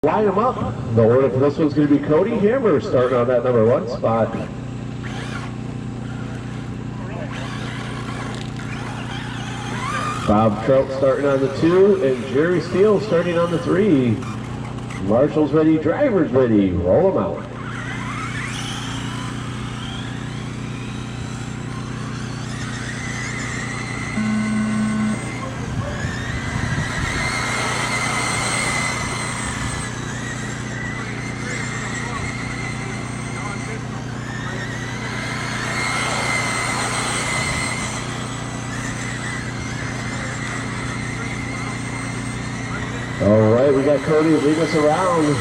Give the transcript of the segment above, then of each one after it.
Line them up. The order for this one's going to be Cody Hammer starting on that number 1 spot. Bob Trout starting on the 2 and Jerry Steele starting on the 3. Marshall's ready, drivers ready, roll them out. All right, we got Cody leading us around.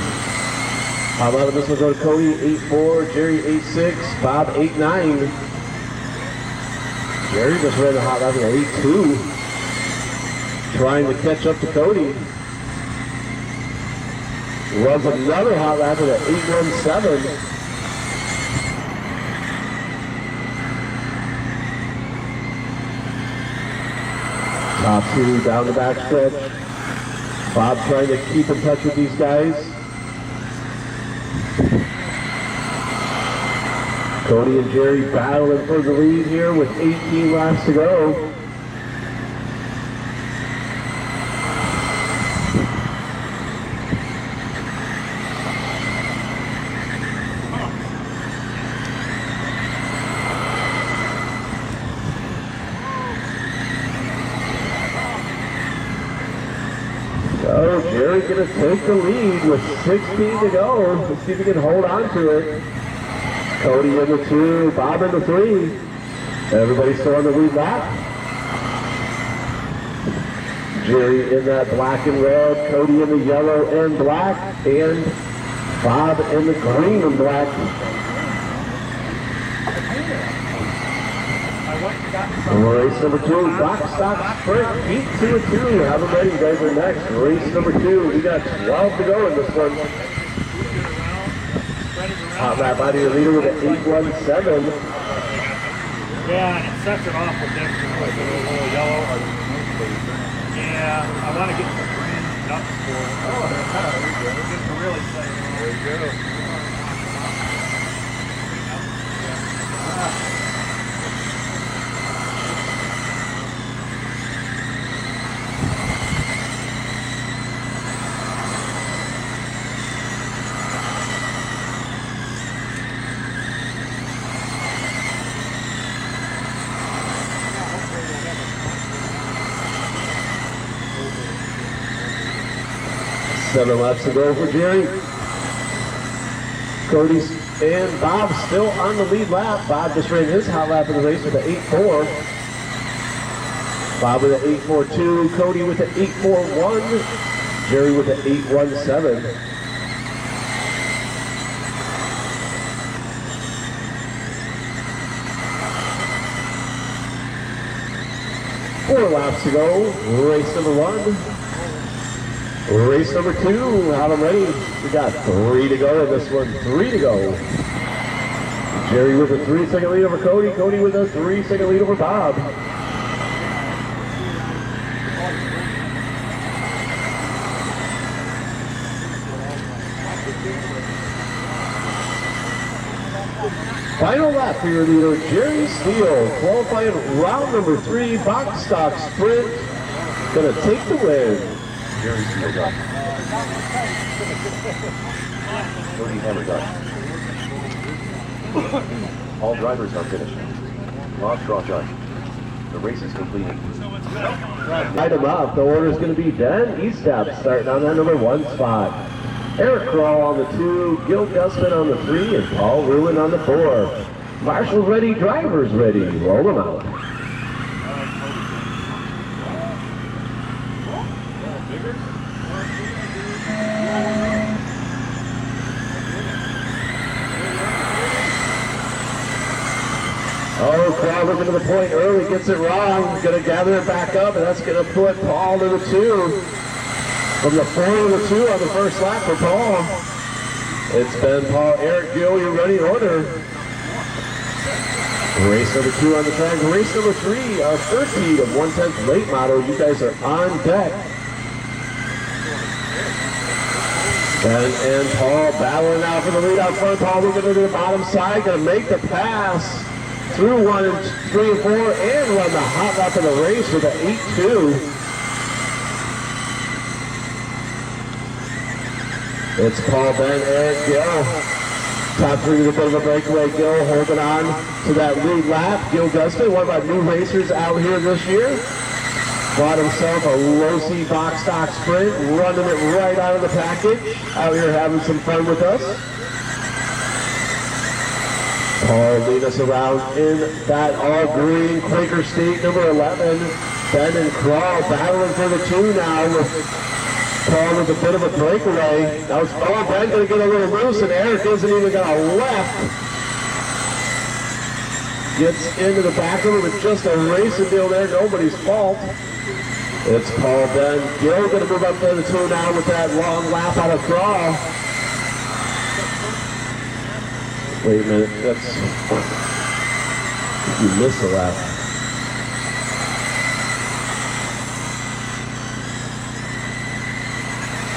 How about this one go to Cody 8-4, Jerry 8-6, Bob 8-9. Jerry just ran the hot lap at 8-2. Trying to catch up to Cody. Runs another hot lap at 8-1-7. Top 2 down the back stretch. Bob trying to keep in touch with these guys. Cody and Jerry battling for the lead here with 18 laps to go. So Jerry's going to take the lead with 16 to go. Let's see if he can hold on to it. Cody in the 2, Bob in the 3. Everybody still on the lead lap. Jerry in that black and red, Cody in the yellow and black, and Bob in the green and black. Race number 2, box stock sprint, heat 2 and 2. Have them ready, you guys are next. Race number 2, we got 12 to go in this one. Hot lap out of your leader with an 8-1-7. Yeah, and it sets it off with this like a little yellow. Yeah, I want to get some green nuts for it. Oh, get to really say. There you go. Seven laps to go for Jerry. Cody and Bob still on the lead lap. Bob just ran his hot lap of the race with an 8-4. Bob with an 8-4-2. Cody with an 8-4-1. Jerry with an 8-1-7. Four laps to go. Race number 1. Race number 2, have them ready. We got 3 to go in this one, 3 to go. Jerry with a 3-second lead over Cody. Cody with a 3-second lead over Bob. Final lap for your leader, Jerry Steele, qualifying round number 3, box stock sprint. Gonna take the win. Jerry Steele done. Cody Hammer done. All drivers are finished. Bob Trout judge. The race is completed. Light them up. The order is going to be Dan Estep starting on that number 1 spot. Eric Crawl on the 2, Gil Gusman on the 3, and Paul Ruin on the 4. Marshall's ready, drivers ready. Roll them out. Oh, Crawl looking to the point early, gets it wrong. Going to gather it back up, and that's going to put Paul to the 2. From the 4 to the 2 on the first lap for Paul. It's been Paul, Eric, Gil, you're ready in order. Race number 2 on the track. Race number 3, our first heat of 1/10 late model. You guys are on deck. And Paul battling now for the lead out front. Paul moving to the bottom side, going to make the pass through 1 and 3 and 4 and run the hot lap of the race with an 8-2. It's Paul, Ben, and Gil. Top three with a bit of a breakaway. Gil holding on to that lead lap. Gil Gustin, one of our new racers out here this year. Bought himself a Losi box stock sprint, running it right out of the package. Out here having some fun with us. Paul lead us around in that all-green Quaker State number 11. Ben and Crawl battling for the 2 now with Paul with a bit of a breakaway. Now it's Paul. Ben going to get a little loose, and Eric isn't even got a left. Gets into the back of it with just a racing deal there. Nobody's fault. It's Paul, Ben, Gil going to move up to the 2 now with that long lap out of Crawl. Wait a minute, that's... You missed a lap.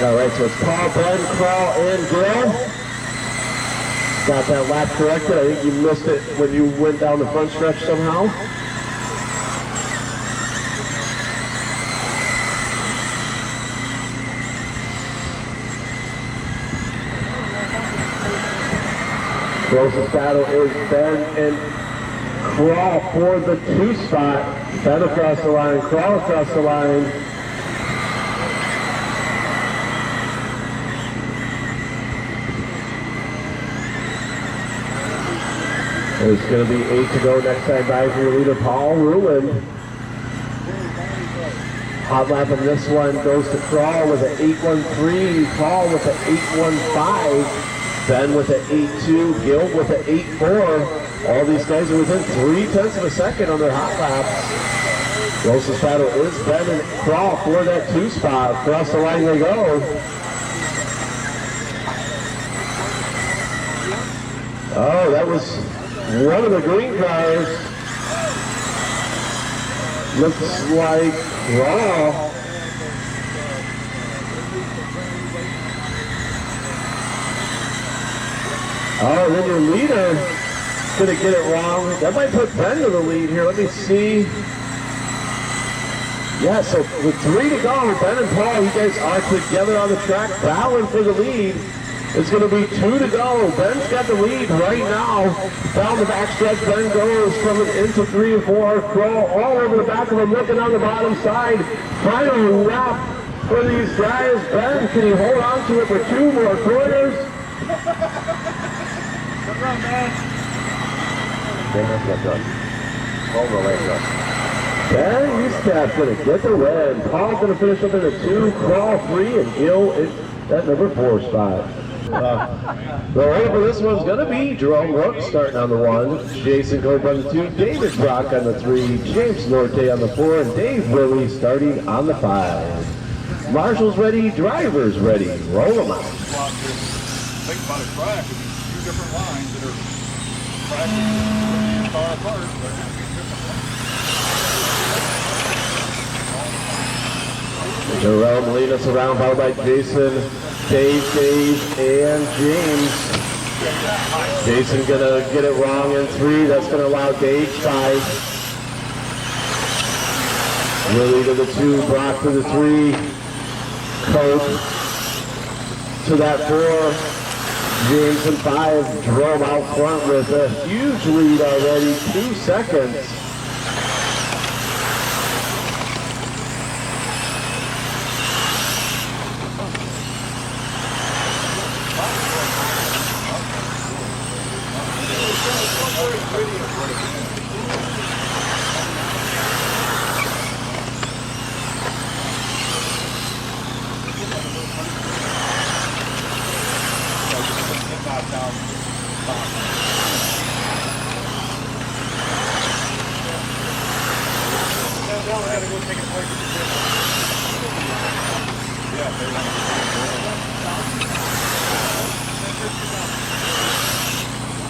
Alright, so it's Paul, Ben, Crawl, and Gil. Got that lap corrected. I think you missed it when you went down the front stretch somehow. Closest battle is Ben and Crawl for the 2 spot. Ben across the line, Crawl across the line. There's going to be 8 to go next time by for your leader, Paul Ruin. Hot lap of this one goes to Crawl with an 8.13, Paul with an 8.15. Ben with an 8.2, Gil with an 8.4. All these guys are within 0.3 of a second on their hot laps. Closest battle is Ben and Crawl for that 2 spot. Across the line they go. Oh, that was one of the green cars. Looks like Crawl. Oh, then your leader gonna get it wrong. That might put Ben to the lead here. Let me see. Yeah, so with 3 to go, Ben and Paul, you guys are together on the track, battling for the lead. It's gonna be 2 to go. Ben's got the lead right now. Down the back stretch, Ben goes from it into 3 and 4. Crawl all over the back of him, looking on the bottom side. Final lap for these guys. Ben, can you hold on to it for 2 more corners? Good run, man. Ben Eastcap's going to get the win. Paul's going to finish up in the 2, Crawl 3, and Gil is that number 4 spot. The order for this one's going to be Jerome Rook starting on the 1, Jason Cope on the 2, David Brock on the 3, James Norte on the 4, and Dave Willie starting on the 5. Marshall's ready, drivers ready. Roll them out. Think about a track, it's 2 different lines that are practically far apart. Jerome lead us around, followed by Jason, Dave, and James. Jason gonna get it wrong in 3. That's gonna allow Dave 5. Willie to the 2, Brock to the 3, Coach to that 4. James and 5, Jerome out front with a huge lead already, 2 seconds.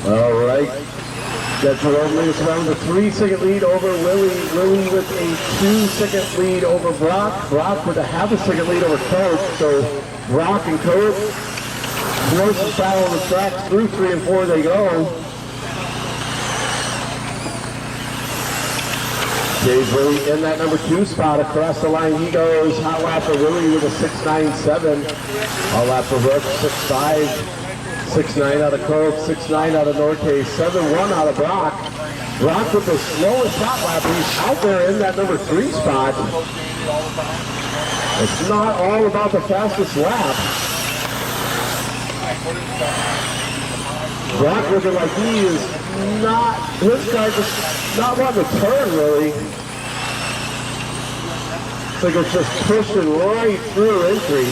All right. Got Jerome lead us around with a 3-second lead over Willie. Willie with a 2-second lead over Brock. Brock with a 0.5 second lead over Coach. So Brock and Coach Closest battle on the track, through 3 and 4 they go. Dave Willie in that number 2 spot. Across the line he goes. Hot lap for Willie with a 6.97. All lap for Rook, 6.5. 6.9 out of Cove, 6.9 out of Norte, 7.1 out of Brock. Brock with the slowest hot lap. He's out there in that number 3 spot. It's not all about the fastest lap. Brock looking like he is not, his car just not wanting to turn really. It's like it's just pushing right through entry.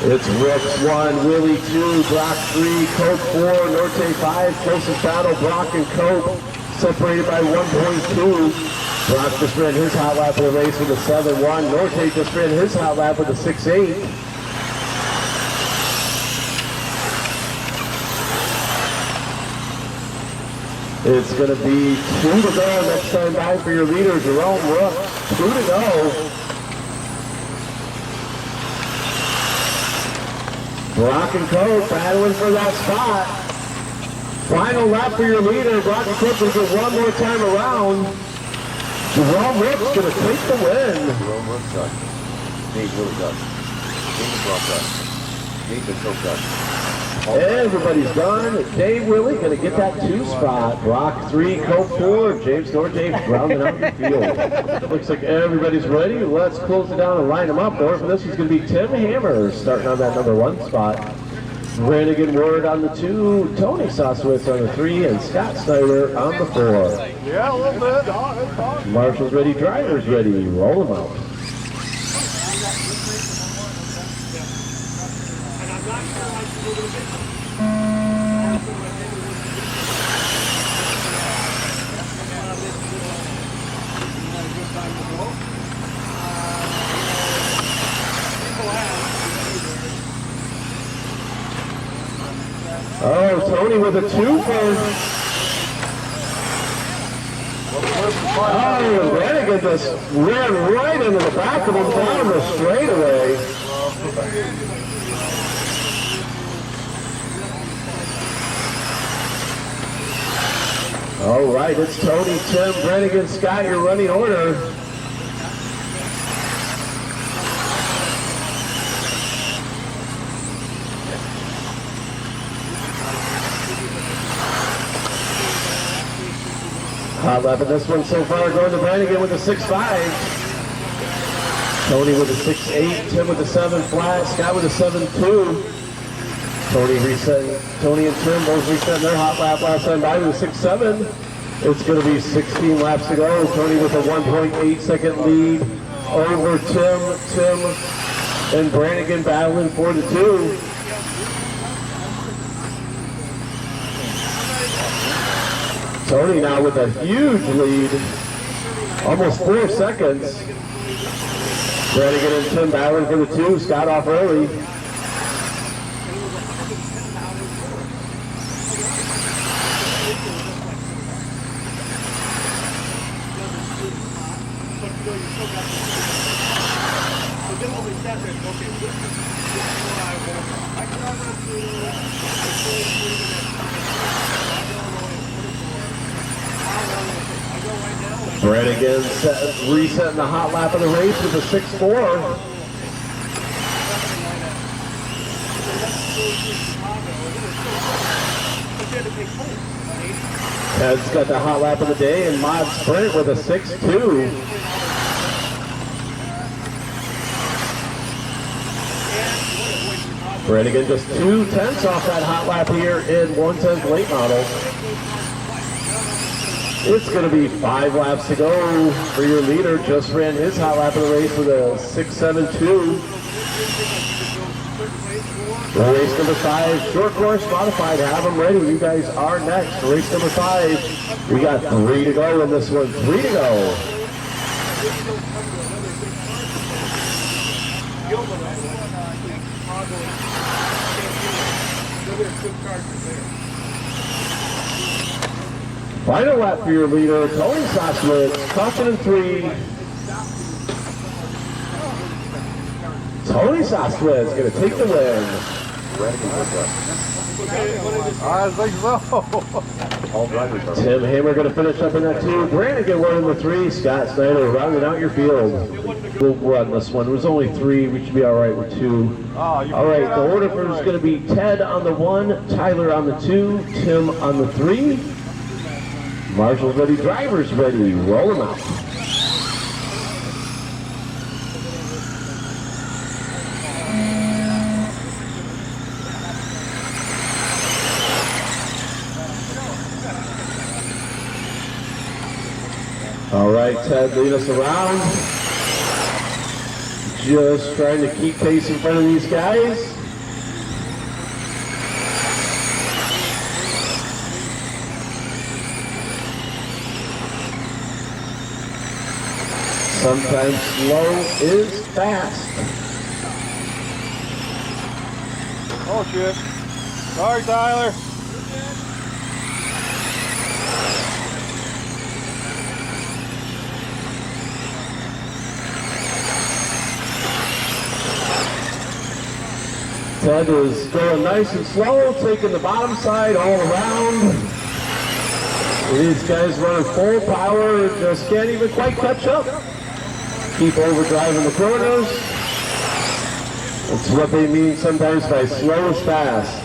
It's Rick's 1, Willie 2, Brock 3, Cope 4, Norte 5. Closest battle, Brock and Cope separated by 1.2. Brock just ran his hot lap of the race with a 7.1. Norte just ran his hot lap with a 6.8. It's going to be 2 to go next time by for your leader, Jerome Rook. 2 to go. Brock and Cope battling for that spot. Final lap for your leader. Brock and Cope will get one more time around. Jerome Rook's going to take the win. Jerome Rook done. Dave Willie done. Dave Brock done. Dave and Cope done. Everybody's done. Dave Willie going to get that 2 spot. Brock 3, Cope 4. James Norte rounding out the field. Looks like everybody's ready. Let's close it down and line them up. Or for this is going to be Tim Hammer starting on that number 1 spot. Brannigan Ward on the 2. Tony Sosowitz on the 3. And Scott Snyder on the 4. Yeah, a little bit. Marshall's ready. Drivers ready. Roll them out. Oh, Tony with a 2 for... Oh, Brannigan just ran right into the back of him down the straightaway. All right, it's Tony, Tim, Brannigan, Scott, your running order. Hot lap in this one so far going to Brannigan with a 6.5. Tony with a 6.8, Tim with a 7 flat, Scott with a 7.2. Tony and Tim both resetting their hot lap last time by with a 6.7. It's going to be 16 laps to go. Tony with a 1.8 second lead over Tim and Brannigan battling 4-2. Tony now with a huge lead, almost 4 seconds. Brannigan and Tim battling for the 2. Scott off early. Brannigan resetting the hot lap of the race with a 6.4. Ted's got the hot lap of the day, and Mod Sprint with a 6.2. Brannigan just 2/10 off that hot lap here in 1/10 late model. It's going to be 5 laps to go for your leader. Just ran his hot lap of the race with a 6.72. Race number 5, short course modified. Have them ready. You guys are next. Race number 5. We got 3 to go in this one. 3 to go. Final lap for your leader, Tony Sosowitz, caution in 3. Tony Soswitz going to take the win. I think so. All drivers are. Tim Hammer going to finish up in that 2. Brannigan won in the 3. Scott Snyder rounding out your field. We'll run this one. There's only 3. We should be all right with 2. All right, the order is going to be Ted on the 1, Tyler on the 2, Tim on the 3. Marshall's ready, drivers ready. Roll them out. All right, Ted, lead us around. Just trying to keep pace in front of these guys. Sometimes slow is fast. Oh shit. Sorry, Tyler. Ted is going nice and slow, taking the bottom side all around. These guys running full power, just can't even quite catch up. Keep overdriving the corners. That's what they mean sometimes by slow is fast.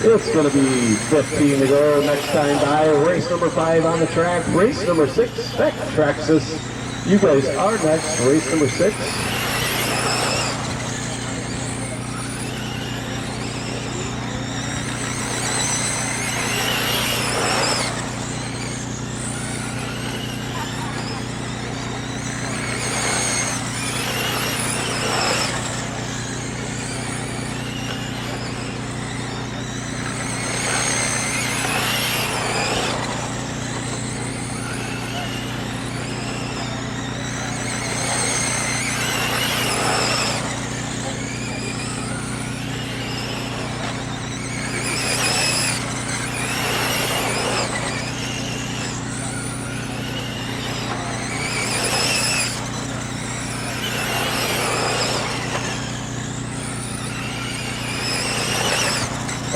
It's going to be 15 to go next time by. Race number 5 on the track. Race number 6, Sept Traxxas. You guys are next. Race number 6.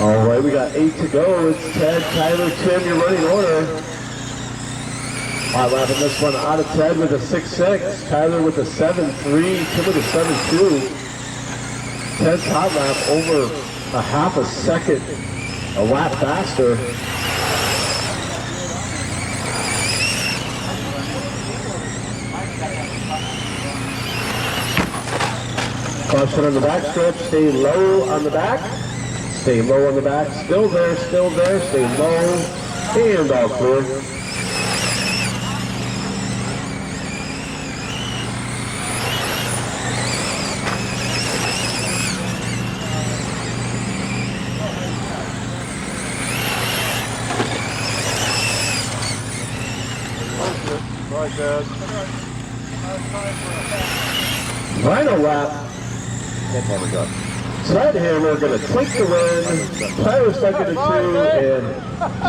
All right, we got 8 to go. It's Ted, Tyler, Tim, your running order. Hot lap in this one out of Ted with a 6.6. Tyler with a 7.3. Tim with a 7.2. Ted's hot lap over a half a second, a lap faster. Caution on the back stretch. Stay low on the back. Stay low on the back, still there, stay low, and all clear. Right, Dad. Final lap. Ted Hammer done. Ted Hammer going to take the win. Tyler stuck in the 2, and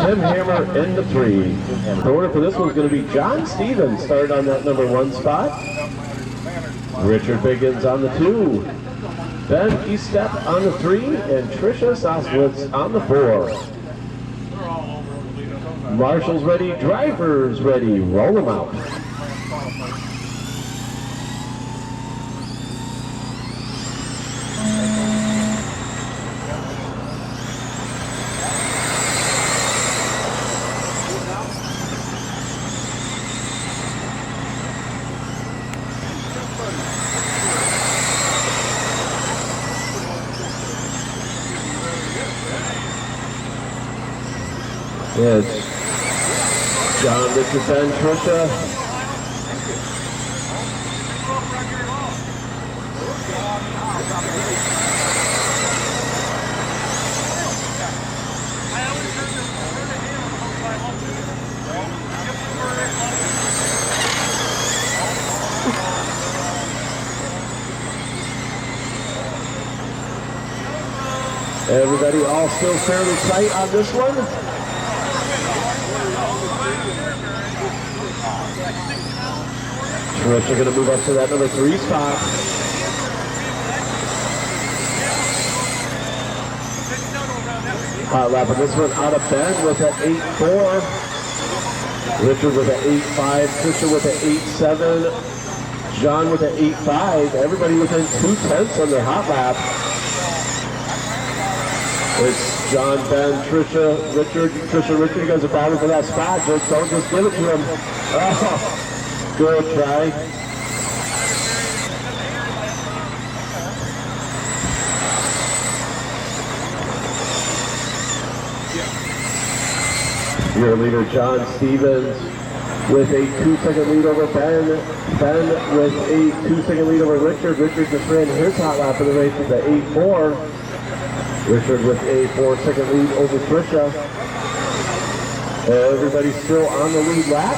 Tim Hammer in the 3. The order for this one's going to be John Stevens started on that number 1 spot. Richard Biggins on the 2. Ben Estep on the 3, and Tricia Soswitz on the 4. Marshall's ready, drivers ready, roll them out. It's John, Richard, Ben, Tricia. Everybody all still fairly tight on this one. Trisha gonna move up to that number 3 spot. Hot lap on this one out of Ben with an 8.4. Richard with an 8.5. Trisha with an 8.7. John with an 8.5. Everybody within 2/10 on their hot lap. It's John, Ben, Trisha, Richard. Trisha, Richard, you guys are battling for that spot. Just don't just give it to him. Oh, good try. Your leader, John Stevens, with a 2-second lead over Ben. Ben with a 2-second lead over Richard. Richard just ran his hot lap of the race with the 8.4. Richard with a 4-second lead over Trisha. Everybody's still on the lead lap.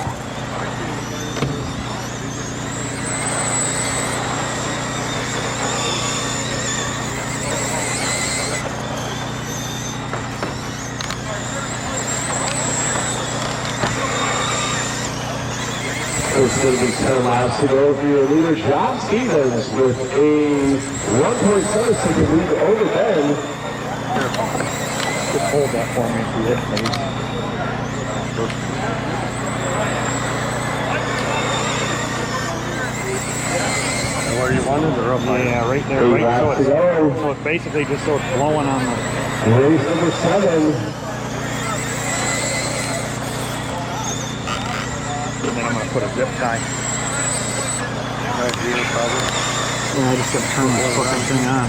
It's going to be 10 laps to go for your leader, John Stevens, with a 1.7-second lead over Ben. Just hold that for me if you hit, please. Where you wanted or up high? Yeah, right there. Right, so it's basically just so it's blowing on the... Race number 7. And then I'm going to put a zip tie. Yeah, I just got to turn this fucking thing on.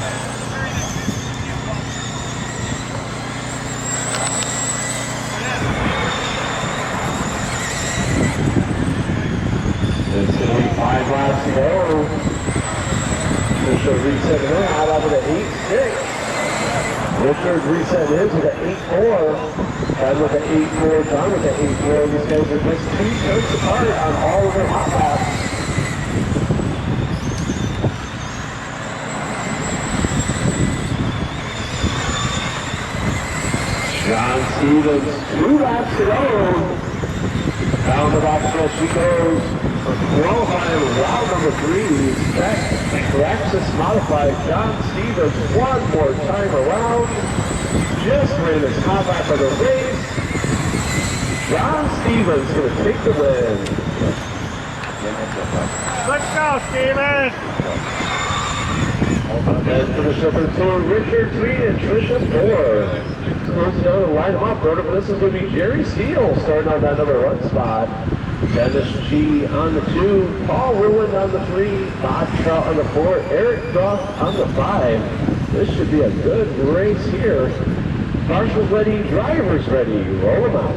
It's going to be 5 laps to go. Richard resetting his out of an 8.6. Richard resetting his with an 8.4. And with an 8.4, John with an 8.4. These guys are just 2 tenths apart on all of their hot laps. John Stevens, 2 laps to go. Down the box stretch she goes. Qualifying round number 3. Traxxas modified John Stevens one more time around. Just ran his hot lap of the race. John Stevens going to take the win. Let's go, Stevens! And finish number 2, Richard 3 and Trisha 4. Closing down and line them up. Order for this is going to be Jerry Steele starting on that number 1 spot. Dennis G on the 2, Paul Ruin on the 3, Bob Trout on the 4, Eric Goff on the 5. This should be a good race here. Marshals ready, drivers ready, roll them out.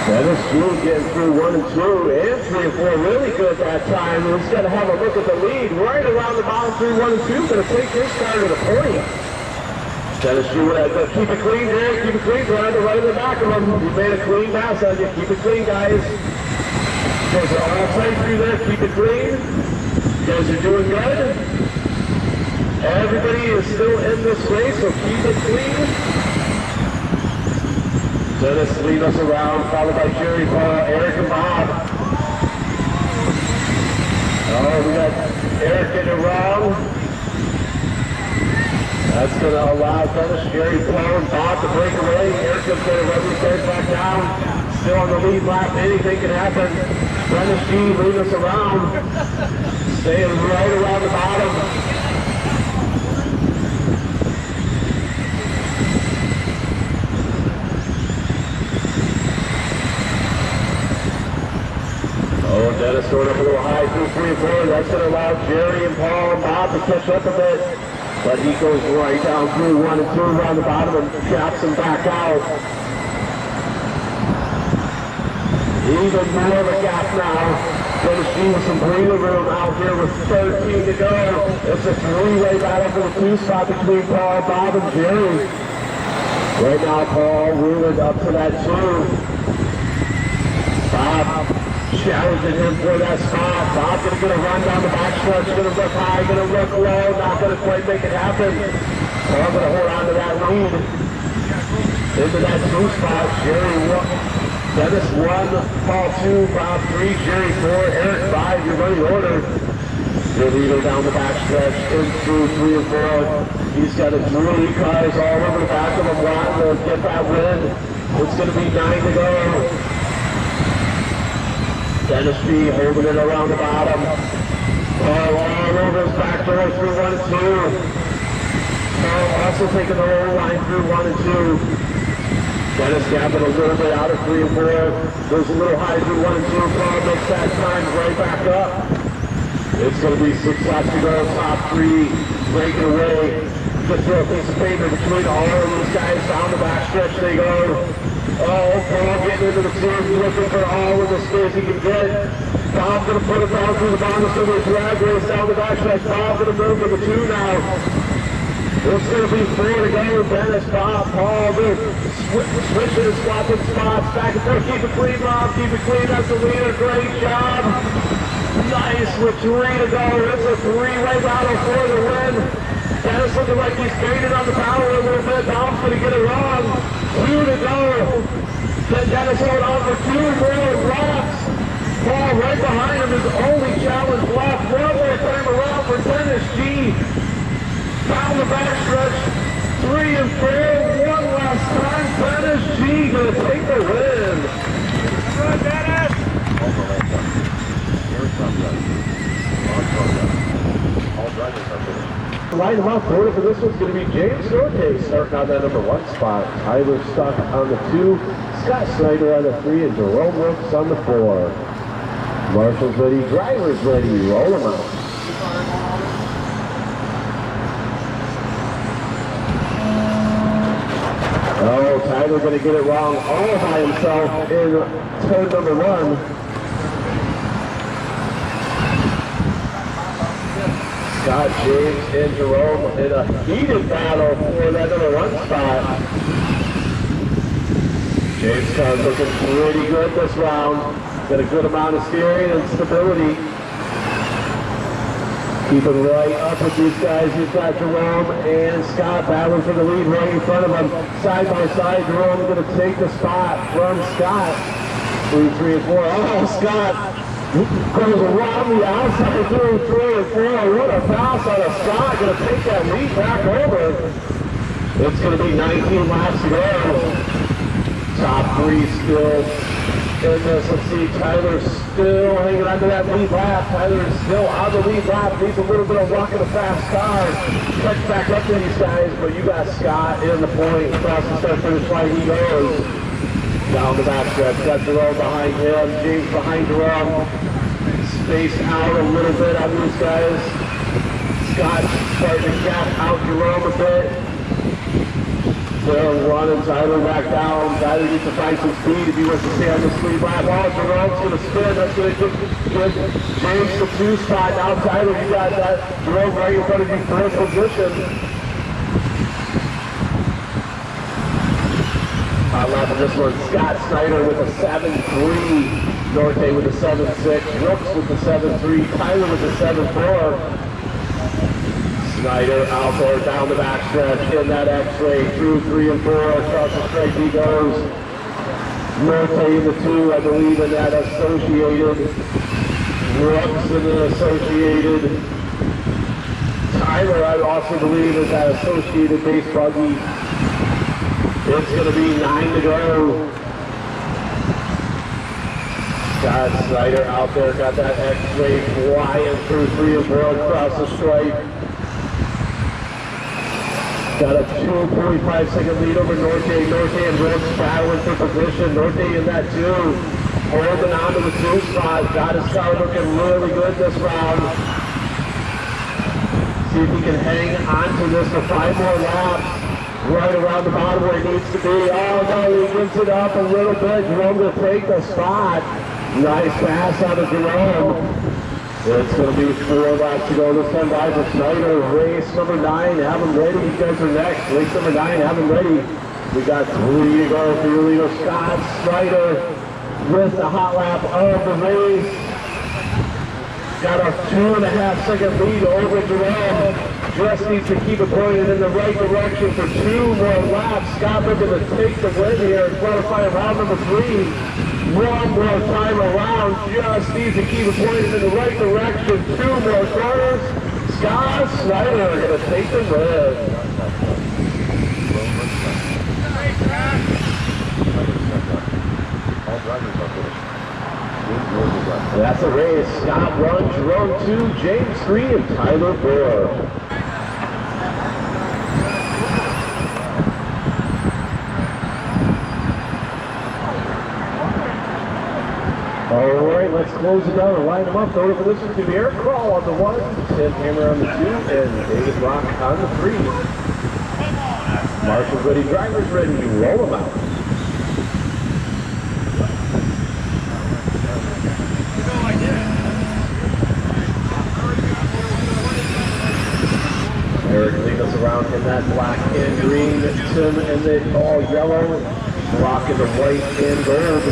Dennis June getting through 1 and 2 and 3 and 4 really good that time. He's going to have a look at the lead right around the bottom through 1 and 2. Going to take his car to the point. Dennis June, keep it clean, Jerry. Keep it clean. Right in the back of him. You made a clean pass on you. Keep it clean, guys. Goes all tight through there. Keep it clean. You guys are doing good. Everybody is still in this race, so keep it clean. Dennis lead us around, followed by Jerry, Paul, Eric, and Bob. Oh, we got Eric getting around. That's going to allow Dennis, Jerry, Paul, and Bob to break away. Eric is going to run these guys back down. Still on the lead lap, anything can happen. Dennis G lead us around. Staying right around the bottom. Oh, Dennis throwing up a little high through 3 and 4. That's going to allow Jerry and Paul and Bob to catch up a bit. But he goes right down through 1 and 2 around the bottom and drops him back out. Even more of a gap now Dennis G with some breathing room out here with 13 to go. It's a three-way battle for the 2 spot between Paul, Bob, and Jerry. Right now, Paul wheeling up to that 2. Bob challenging him for that spot. Bob's going to get a run down the backstretch. Going to look high, going to look low. Not going to quite make it happen. Paul going to hold on to that lead. Into that 2 spot. Jerry 1. Dennis 1, Paul 2, Bob 3, Jerry 4, Eric 5. Your running order. Your leader down the backstretch in through 3 and 4. He's got a jewelry cars all over the back of him wanting to get that win. It's going to be 9 to go. Dennis B holding it around the bottom. Paul all over his back door through 1 and 2. Paul also taking the whole line through 1 and 2. Dennis gapping a little bit out of 3 and 4. Goes a little high through 1 and 2. Paul makes that time right back up. It's going to be 6 laps to go. Top 3 breaking away. Just throw a piece of paper between all of these guys. Down the backstretch they go. Oh, Paul getting into the series, looking for all of the space he can get. Bob's going to put it down through the bottom of the drag race down the backstretch. Bob's going to move to the 2 now. It's going to be 4 to go. Dennis, Bob, Paul, switching and swapping spots. Back and forth. Keep it clean, Bob. Keep it clean. That's the leader. Great job. Nice with 3 to go. It's a 3-way battle for the win. Dennis looking like he's gaining on the power a little bit. Bob's going to get it wrong. 2 to go. Then Dennis hold on for 2 more laps. Paul right behind him is only challenge left. One more time around for Dennis G. Down the backstretch, 3 and 4, one last time. Dennis G gonna take the win. Good, Dennis! All drivers are finished. Line him up, order for this one's gonna be James Norte starting on that number 1 spot. Tyler Stuck on the 2, Scott Snyder on the 3, and Jerome Brooks on the 4. Marshall's ready, driver's ready, roll them out. Oh, Tyler going to get it wrong all by himself in turn number 1. Scott, James, and Jerome in a heated battle for that number 1 spot. James Carr's looking pretty good this round. Got a good amount of steering and stability. Keeping right up with these guys. You've got Jerome and Scott battling for the lead right in front of them. Side by side, Jerome going to take the spot from Scott. 2, 3, and 4. Oh, Scott goes around the outside through 3 and 4. What a pass out of Scott. Going to take that lead back over. It's going to be 19 laps to go. Top 3 still in this. Let's see, Tyler's still hanging on to that lead lap. Tyler's still on the lead lap. Needs a little bit of luck in a fast car. Catch back up to these guys, but you got Scott in the point. Across the start finish line he goes. Down the backstretch. Got Jerome behind him. James behind Jerome. Spaced out a little bit on these guys. Scott starting to gap out Jerome a bit. They're running Tyler back down. Tyler needs to find some speed if he wants to stay on this lead lap. Oh, Jerome's going to spin. That's going to get James the 2 spot. Now Tyler, you got that Jerome right in front of you, 3rd position. I love this one. Scott Snyder with a 7-3. Norte with a 7-6. Brooks with the 7-3. Tyler with the 7-4. Snyder out there down the backstretch in that X-ray through 3 and 4 across the straight he goes. Norte in the 2, I believe, in that associated. Brooks in the associated. Tyler, I also believe, is that associated base buggy. It's going to be 9 to go. Scott Snyder out there, got that X-ray flying through 3 and 4 across the stripe. Got a 2.5 second lead over Norte. Norte and Brooks battling for position. Norte in that 2. Holding on to the 2 spot. Got his car looking really good this round. See if he can hang on to this for 5 more laps. Right around the bottom where he needs to be. Oh no, he gives it up a little bit. Jerome will take the spot. Nice pass out of Jerome. It's going to be 4 laps to go this time by for Snyder. Race number 9, have them ready. You guys are next. Race number 9, have them ready. We got 3 to go for your leader, Scott Snyder, with the hot lap of the race. Got a 2.5 second lead over Jerome. Just needs to keep it pointed in the right direction for 2 more laps. Scott looking to take the win here in qualifying round number 3. 1 more time around. Just needs to keep it pointed in the right direction. 2 more corners. Scott Snyder going to take the win. All drivers are finished. That's a race. Scott 1, Jerome 2, James 3, and Tyler 4. All right, let's close it down and line them up. Throw it for this one to the Eric Crawl on the 1, Tim Hammer on the 2, and David Rock on the 3. Marshall's ready, drivers ready, roll them out. Eric leading us around in that black and green, Tim in the all yellow, Rock in the white and gold.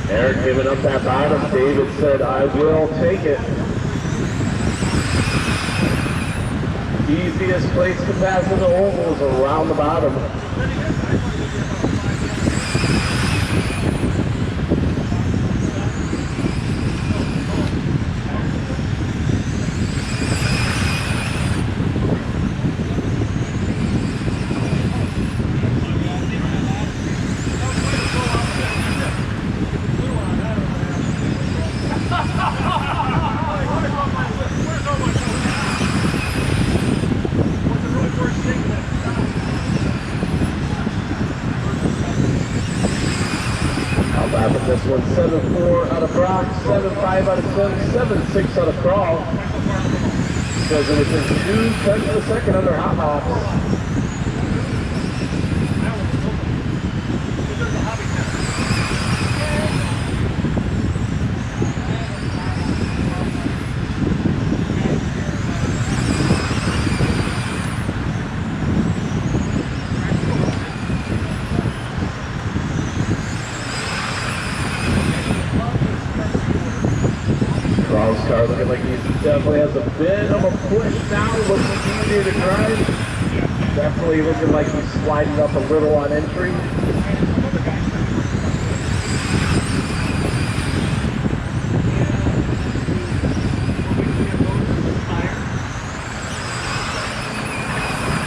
Eric giving up that bottom. David said, I will take it. Easiest place to pass in the oval is around the bottom. This one 7-4 out of Brock, 7-5 out of Tim, 7-6 out of Crawl. Because it was in 2/10 of a second under hot laps. Crawl's car looking like he definitely has a bit of a push now, looking easier to drive. Definitely looking like he's sliding up a little on entry.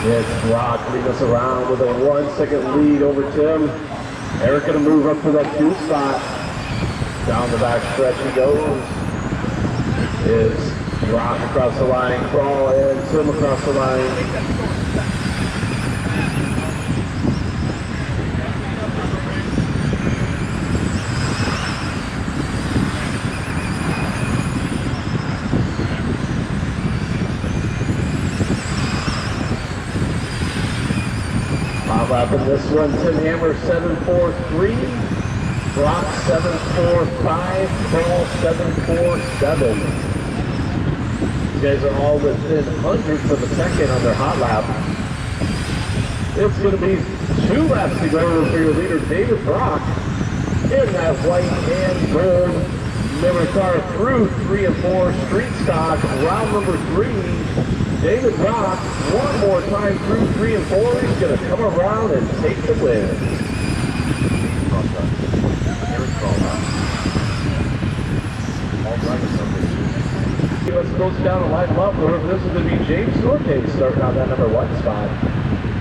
It's Brock leading us around with a 1 second lead over Tim. Eric gonna move up to that 2 spot. Down the back stretch he goes. Is Rock across the line, Crawl and Tim across the line. Hot lap in this one, Tim Hammer 7.43, Brock 7.45, Crawl 7.47. You guys are all within hundredths of a second on their hot lap. It's going to be 2 laps to go for your leader, David Brock, in that white and gold Miller car through 3 and 4 street stock. Round number 3, David Brock, 1 more time through 3 and 4. He's going to come around and take the win. Let's close it down and line them up. This is going to be James Norte starting on that number 1 spot.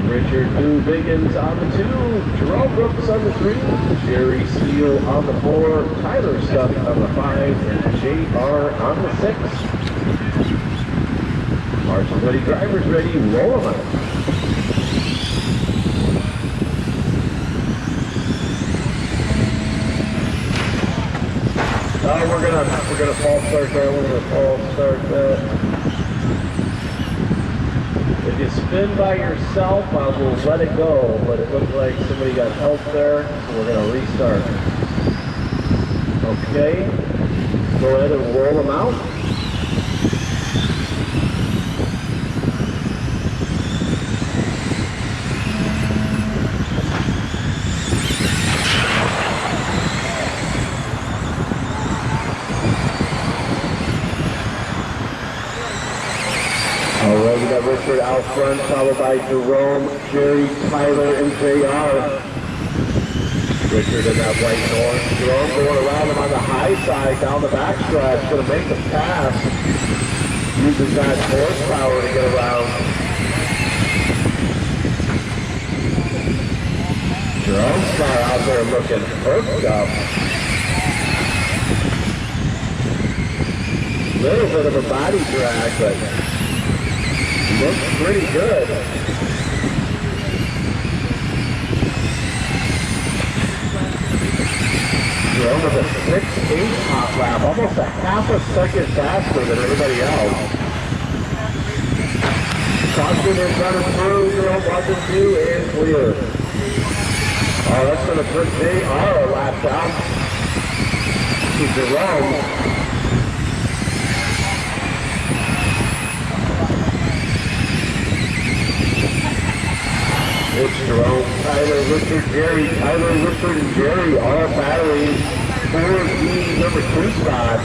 Richard New Biggins on the 2, Jerome Brooks on the 3, Jerry Steele on the 4, Tyler Stuck on the 5, and JR on the 6. Marshall's ready, drivers ready, roll them out. We're gonna false start that. We're gonna false start that. If you spin by yourself, I will let it go, but it looks like somebody got help there, so we're gonna restart. Okay, go ahead and roll them out. Alright, we got Richard out front, followed by Jerome, Jerry, Tyler, and JR. Richard in that white and orange. Jerome going around him on the high side, down the backstretch, going to make the pass. Uses that horsepower to get around. Jerome's car out there looking perked up. Little bit of a body drag, but looks pretty good. Jerome with a 6.8 hot lap, almost a half a second faster than everybody else. Caution in front of through, Jerome 1 and 2 and clear. Oh, that's going to put JR a lap down to Jerome. It's Jerome, Tyler, Richard, Jerry, Tyler, Richard, and Jerry, all batteries, 4D, number 2 spot.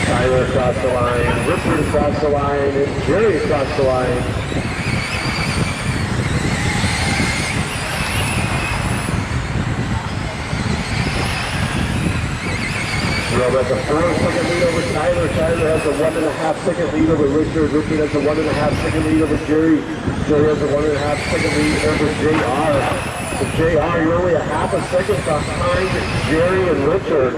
Tyler across the line, Richard across the line, and Jerry across the line. Jerome has a 4-second lead over Tyler. Tyler has a 1.5-second lead over Richard. Richard has a 1.5-second lead over Jerry. Jerry has a 1.5-second lead over JR. So JR, you're only a half a second behind Jerry and Richard.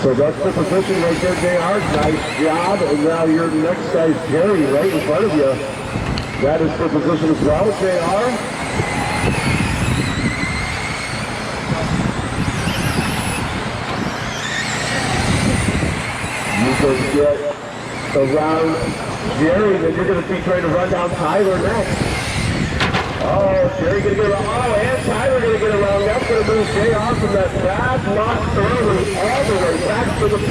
So that's the position right there, JR. Nice job. And now your next guy's Jerry right in front of you. That is the position as well, JR. You can get around Jerry, then you're going to be trying to run down Tyler next. Oh, Jerry going to get around. Oh, and Tyler going to get around. That's going to move JR from that bad lock early all the way back to the 2.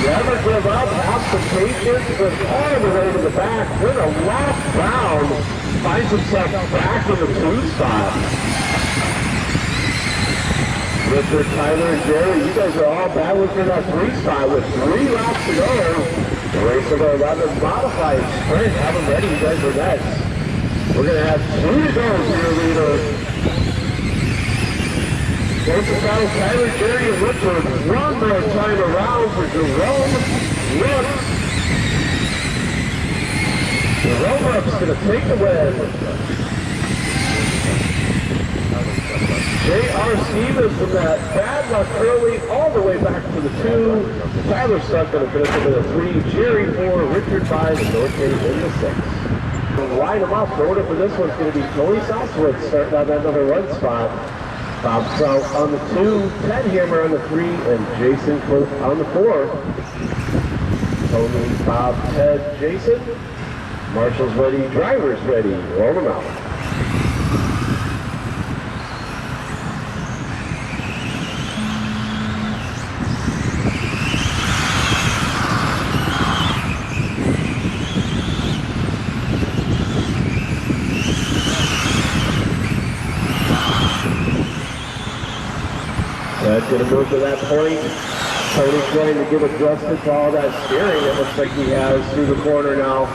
Never give up. Have the patience, but all the way to the back. Then a last round finds himself back in the 2 spot. Richard, Tyler, and Jerry, you guys are all battling for that 3 spot with 3 laps to go. The race of our 11 modified sprint. Have them ready, you guys are next. We're going to have 2 to go here, leaders. Both the battles, Tyler, Jerry, and Richard. One more time around for Jerome Rooks. Jerome Rooks going to take the win. J.R. Stevens from that bad luck early all the way back to the 2. Tyler Stuck going to finish with a 3. Jerry 4, Richard 5, and Northgate in the 6. Line them up. The order for this one's going to be Tony Southwood starting on that number 1 spot. Bob Trout on the 2, Ted Hammer on the 3, and Jason Cliff on the 4. Tony, Bob, Ted, Jason. Marshall's ready, drivers ready. Roll them out. That's going to move to that point. Tony's going to get adjusted to all that steering. It looks like he has through the corner now.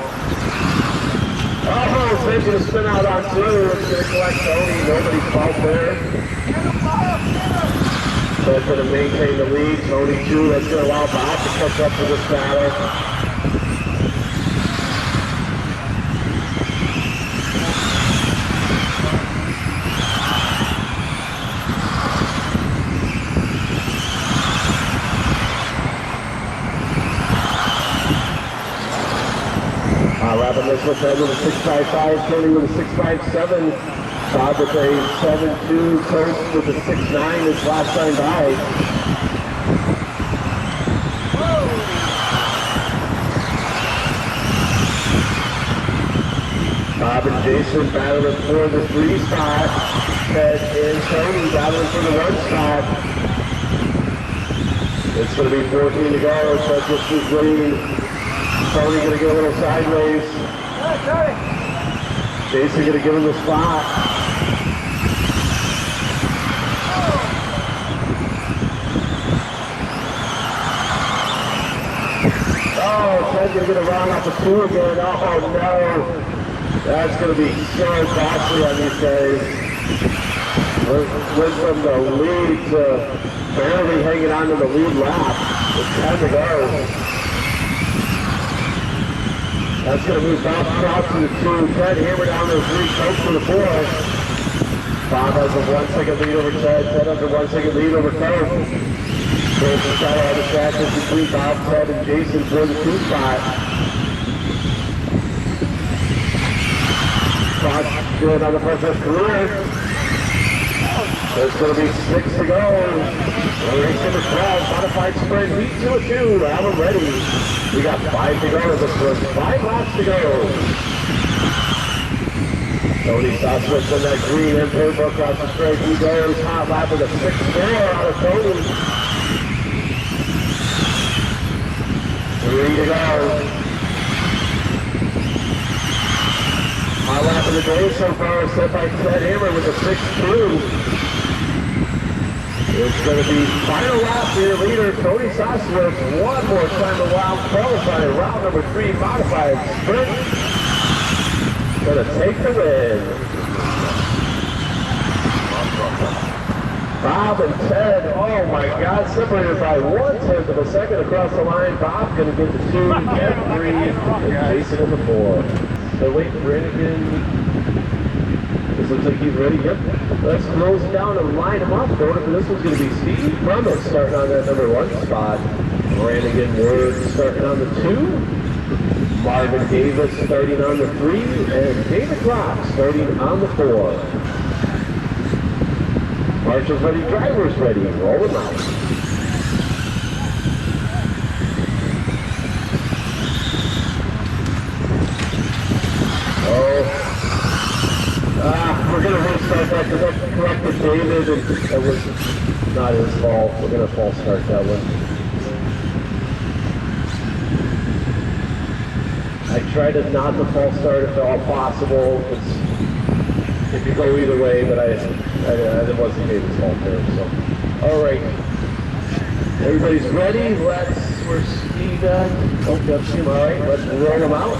Oh, it's going to spin out on 2. It's going to collect Tony. Nobody's fault there. That's going to maintain the lead. Tony 2. That's going to allow Bob to catch up to this battle. Wrapping this with Ted with a 6.55, Tony with a 6.57. Bob with a 7-2, Coach with a 6-9 his last time by. Bob and Jason battling for the 3 spot. Ted and Tony battling for the 1 spot. It's going to be 14 to go. Ted just is leading. Tony going to get a little sideways. Jason going to give him the spot. Oh, Ted's going to get around off the 2 again. Oh, no. That's going to be so costly on these guys. Went from the lead to barely hanging on to the lead lap. It's time to go. That's going to move Bob Cross to the 2. Ted hammer down to the 3. Coach for the 4. Bob has a 1 second lead over Ted. Ted has a 1 second lead over Coach. Coach has got all the catches between Bob, Ted, and Jason for the 2 spot. Good on the front of his career. There's going to be 6 to go. Race number 12, modified sprint, heat 2-2. Have them ready. We got 5 to go. This was 5 laps to go. Tony Soswitz in that green and purple across the straight. He goes hot lap with a 6-4 out of Tony. 3 to go. High lap of the day so far set by Ted Hammer with a 6-2. It's going to be final lap for your leader, Tony Soswitz. One more time around qualifying, round number 3, modified sprint. Going to take the win. Bob and Ted, oh my God, separated by 1/10 of a second across the line. Bob going to get the 2, Ted 3, and Jason in the 4. So wait, Brannigan, this looks like he's ready. Yep, let's close down and line him up. Going for this one's going to be Steve Promise starting on that number 1 spot. Brannigan Ward starting on the 2. Marvin Davis starting on the 3. And David Rock starting on the 4. Marshall's ready, drivers ready. Roll them out. We're going to restart that because that corrected David and that was not his fault. We're going to false start that one. I try to not to false start if at all possible. It could go either way, but it wasn't David's fault there. So, all right. Everybody's ready. Where's Steve at? Oh, that's him. All right, let's roll them out.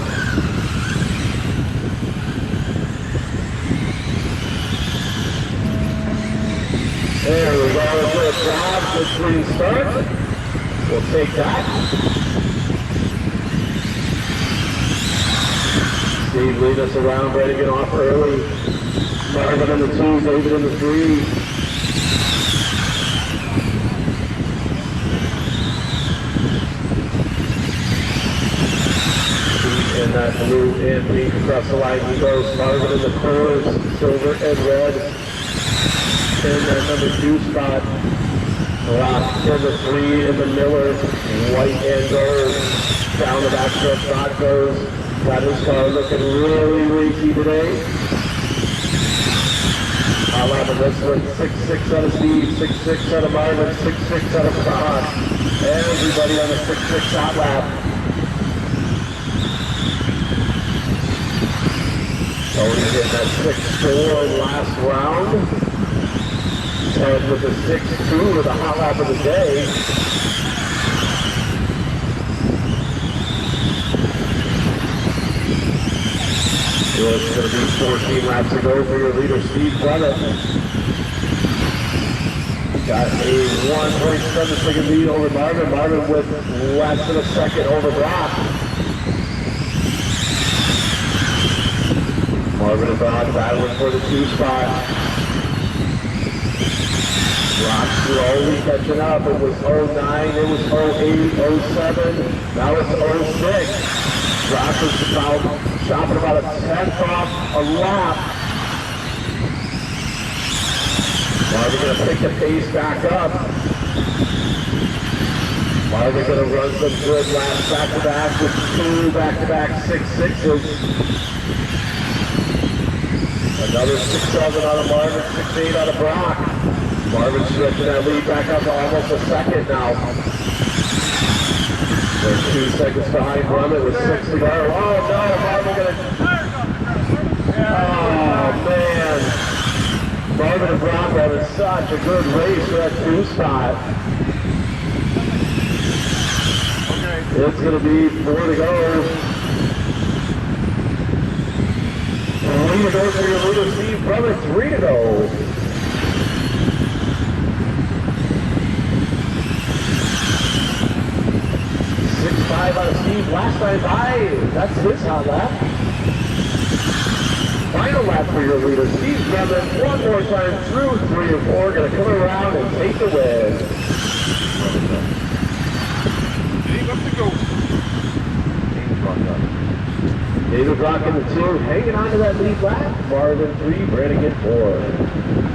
There we go, good job, good clean start. We'll take that. Steve lead us around, ready to get off early. Marvin in the 2, David in the 3. And that blue and pink across the line he goes. Marvin in the 4s, silver and red. In that number 2 spot. Rock in the 3 in the Miller. White and gold. Down the back spot goes. Got his car looking really racy today. I'll have this one. 6-6 out of Steve. 6-6 out of Marvin. 6-6 out of Cross. Everybody on the 6-6 hot lap. Tony getting that 6-4 last round. Ted with a 6-2 with a hot lap of the day. So it's going to be 14 laps to go for your leader, Steve Clement. Got a 1.7 second lead over Marvin. Marvin with less than a second over Brock. Marvin and Brock battling for the 2 spot. Brock slowly catching up. It was 09, it was 08, 07, now it's 06. Brock was chopping about a 10th off a lap. Marvin going to pick the pace back up. Marvin going to run some good laps back-to-back with 2 back-to-back 6.6s. Another 6.7 out of Marvin, 6.8 out of Brock. Marvin stretching that lead back up to almost a second now. They're 2 seconds behind Grummet with 6 to go. Oh no, Marvin going to... Oh man. Marvin and Brock having such a good race for that 2 spot. Okay. It's going to be 4 to go. Lead it over for your leader, Steve Grummet, 3 to go. 6.5 out of Steve, last time by. That's his hot lap. Final lap for your leader, Steve Grummet, one more time through 3 and 4, going to come around and take the win. Dave up to go. David Brock in the 2, hanging on to that lead lap. Marvin 3, Brannigan 4.